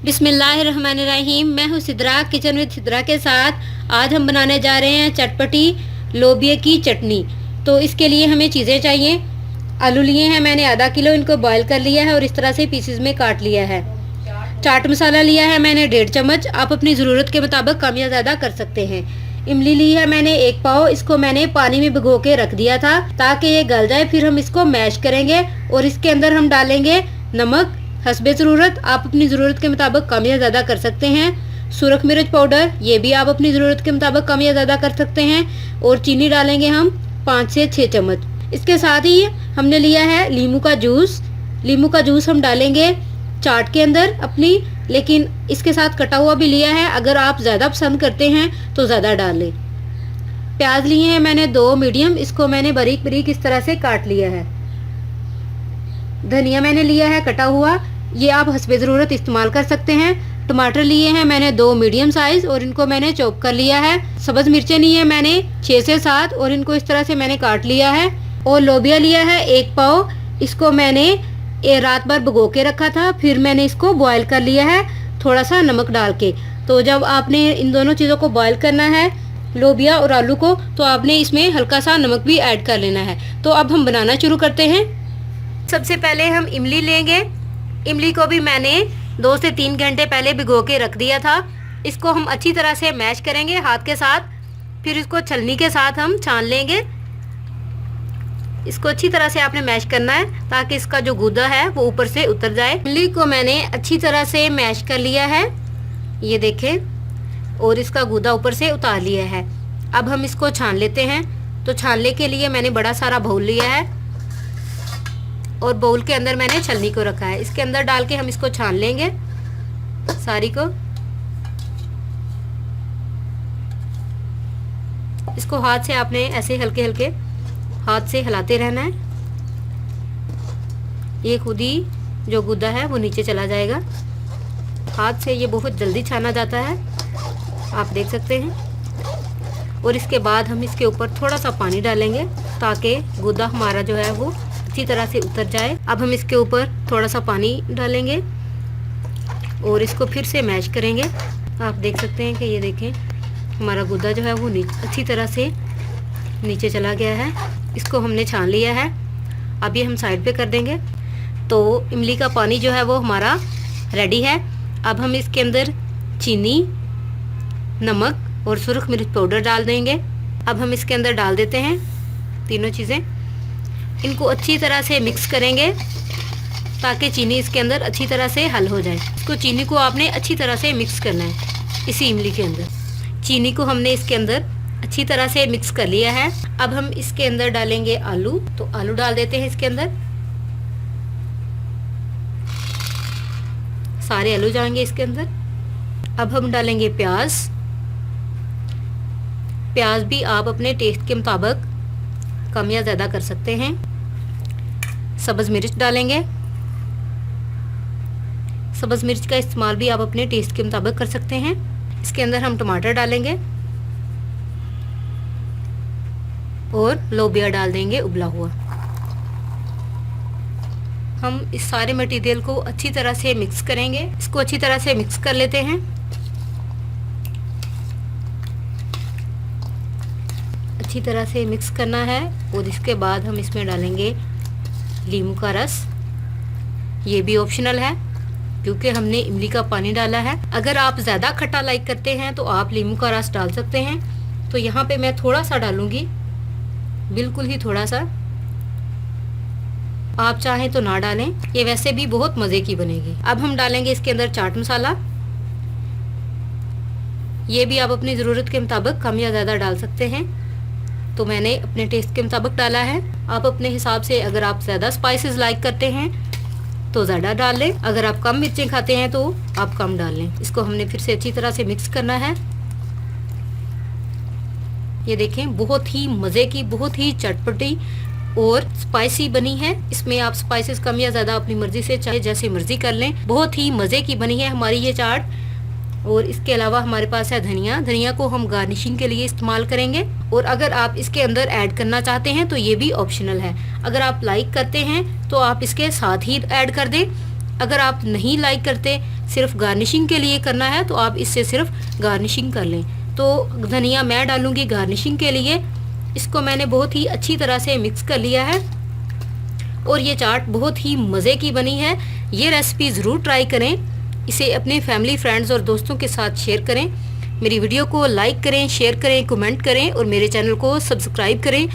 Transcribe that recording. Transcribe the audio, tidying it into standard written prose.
बिस्मिल्लाहिर्रहमानिर्रहीम। मैं हूँ सिद्रा, किचन विद सिद्रा के साथ। आज हम बनाने जा रहे हैं चटपटी लोबिया की चटनी। तो इसके लिए हमें चीज़ें चाहिए। आलू लिए हैं मैंने आधा किलो, इनको बॉईल कर लिया है और इस तरह से पीसेस में काट लिया है। चाट मसाला लिया है मैंने 1.5 चम्मच, आप अपनी ज़रूरत के मुताबिक कम या ज़्यादा कर सकते हैं। इमली ली है मैंने 1 पाव, इसको मैंने पानी में भिगो के रख दिया था ताकि ये गल जाए। फिर हम इसको मैश करेंगे और इसके अंदर हम डालेंगे नमक हस्बे ज़रूरत, आप अपनी ज़रूरत के मुताबिक कम या ज़्यादा कर सकते हैं। सुरख मिर्च पाउडर, ये भी आप अपनी ज़रूरत के मुताबिक कम या ज़्यादा कर सकते हैं। और चीनी डालेंगे हम 5 से 6 चम्मच। इसके साथ ही हमने लिया है नींबू का जूस। नींबू का जूस हम डालेंगे चाट के अंदर अपनी, लेकिन इसके साथ कटा हुआ भी लिया है, अगर आप ज़्यादा पसंद करते हैं तो ज़्यादा डाल लें। प्याज लिए हैं मैंने 2 मीडियम, इसको मैंने बारीक बारीक इस तरह से काट लिया है। धनिया मैंने लिया है कटा हुआ, ये आप हस्बे ज़रूरत इस्तेमाल कर सकते हैं। टमाटर लिए हैं मैंने 2 मीडियम साइज़ और इनको मैंने चॉप कर लिया है। सब्ज़ मिर्चें ली हैं मैंने 6 से 7 और इनको इस तरह से मैंने काट लिया है। और लोबिया लिया है 1 पाव, इसको मैंने रात भर भिगो के रखा था, फिर मैंने इसको बॉयल कर लिया है थोड़ा सा नमक डाल के। तो जब आपने इन दोनों चीज़ों को बॉयल करना है, लोबिया और आलू को, तो आपने इसमें हल्का सा नमक भी ऐड कर लेना है। तो अब हम बनाना शुरू करते हैं। सबसे पहले हम इमली लेंगे। इमली को भी मैंने 2 से 3 घंटे पहले भिगो के रख दिया था। इसको हम अच्छी तरह से मैश करेंगे हाथ के साथ, फिर इसको छलनी के साथ हम छान लेंगे। इसको अच्छी तरह से आपने मैश करना है ताकि इसका जो गूदा है वो ऊपर से उतर जाए। इमली को मैंने अच्छी तरह से मैश कर लिया है, ये देखें, और इसका गूदा ऊपर से उतार लिया है। अब हम इसको छान लेते हैं। तो छानने के लिए मैंने बड़ा सारा बाउल लिया है और बाउल के अंदर मैंने छलनी को रखा है। इसके अंदर डाल के हम इसको छान लेंगे सारी को। इसको हाथ से आपने ऐसे हल्के हल्के हाथ से हिलाते रहना है, ये खुद ही जो गुदा है वो नीचे चला जाएगा। हाथ से ये बहुत जल्दी छाना जाता है, आप देख सकते हैं। और इसके बाद हम इसके ऊपर थोड़ा सा पानी डालेंगे ताकि गुदा हमारा जो है वो अच्छी तरह से उतर जाए। अब हम इसके ऊपर थोड़ा सा पानी डालेंगे और इसको फिर से मैश करेंगे। आप देख सकते हैं कि ये देखें हमारा गुदा जो है वो अच्छी तरह से नीचे चला गया है। इसको हमने छान लिया है। अब ये हम साइड पे कर देंगे। तो इमली का पानी जो है वो हमारा रेडी है। अब हम इसके अंदर चीनी, नमक और सुरख मिर्च पाउडर डाल देंगे। अब हम इसके अंदर डाल देते हैं तीनों चीज़ें। इनको अच्छी तरह से मिक्स करेंगे ताकि चीनी इसके अंदर अच्छी तरह से हल हो जाए। इसको चीनी को आपने अच्छी तरह से मिक्स करना है इसी इमली के अंदर। चीनी को हमने इसके अंदर अच्छी तरह से मिक्स कर लिया है। अब हम इसके अंदर डालेंगे आलू। तो आलू डाल देते हैं इसके अंदर, सारे आलू जाएंगे इसके अंदर। अब हम डालेंगे प्याज। प्याज भी आप अपने टेस्ट के मुताबिक कम या ज़्यादा कर सकते हैं। सब्ज़ मिर्च डालेंगे। सब्ज़ मिर्च का इस्तेमाल भी आप अपने टेस्ट के मुताबिक कर सकते हैं। इसके अंदर हम टमाटर डालेंगे और लोबिया डाल देंगे उबला हुआ। हम इस सारे मटेरियल को अच्छी तरह से मिक्स करेंगे। इसको अच्छी तरह से मिक्स कर लेते हैं। अच्छी तरह से मिक्स करना है और इसके बाद हम इसमें डालेंगे नींबू का रस। ये भी ऑप्शनल है क्योंकि हमने इमली का पानी डाला है। अगर आप ज़्यादा खट्टा लाइक करते हैं तो आप नींबू का रस डाल सकते हैं। तो यहाँ पे मैं थोड़ा सा डालूंगी, बिल्कुल ही थोड़ा सा, आप चाहें तो ना डालें, ये वैसे भी बहुत मज़े की बनेगी। अब हम डालेंगे इसके अंदर चाट मसाला। ये भी आप अपनी ज़रूरत के मुताबिक कम या ज़्यादा डाल सकते हैं। तो मैंने अपने टेस्ट के मुताबिक डाला है। आप अपने हिसाब से, अगर आप ज़्यादा स्पाइसेस लाइक करते हैं तो ज़्यादा डाल लें, अगर आप कम मिर्चें खाते हैं तो आप कम डाल लें। इसको हमने फिर से अच्छी तरह से मिक्स करना है। ये देखें बहुत ही मज़े की, बहुत ही चटपटी और स्पाइसी बनी है। इसमें आप स्पाइसेस कम या ज़्यादा अपनी मर्ज़ी से चाहे जैसे मर्ज़ी कर लें। बहुत ही मज़े की बनी है हमारी ये चाट। और इसके अलावा हमारे पास है धनिया। धनिया को हम गार्निशिंग के लिए इस्तेमाल करेंगे। और अगर आप इसके अंदर ऐड करना चाहते हैं तो ये भी ऑप्शनल है। अगर आप लाइक करते हैं तो आप इसके साथ ही ऐड कर दें। अगर आप नहीं लाइक करते सिर्फ गार्निशिंग के लिए करना है तो आप इससे सिर्फ गार्निशिंग कर लें। तो धनिया मैं डालूंगी गार्निशिंग के लिए। इसको मैंने बहुत ही अच्छी तरह से मिक्स कर लिया है और ये चाट बहुत ही मज़े की बनी है। ये रेसिपी ज़रूर ट्राई करें, इसे अपने फैमिली फ्रेंड्स और दोस्तों के साथ शेयर करें। मेरी वीडियो को लाइक करें, शेयर करें, कमेंट करें और मेरे चैनल को सब्सक्राइब करें।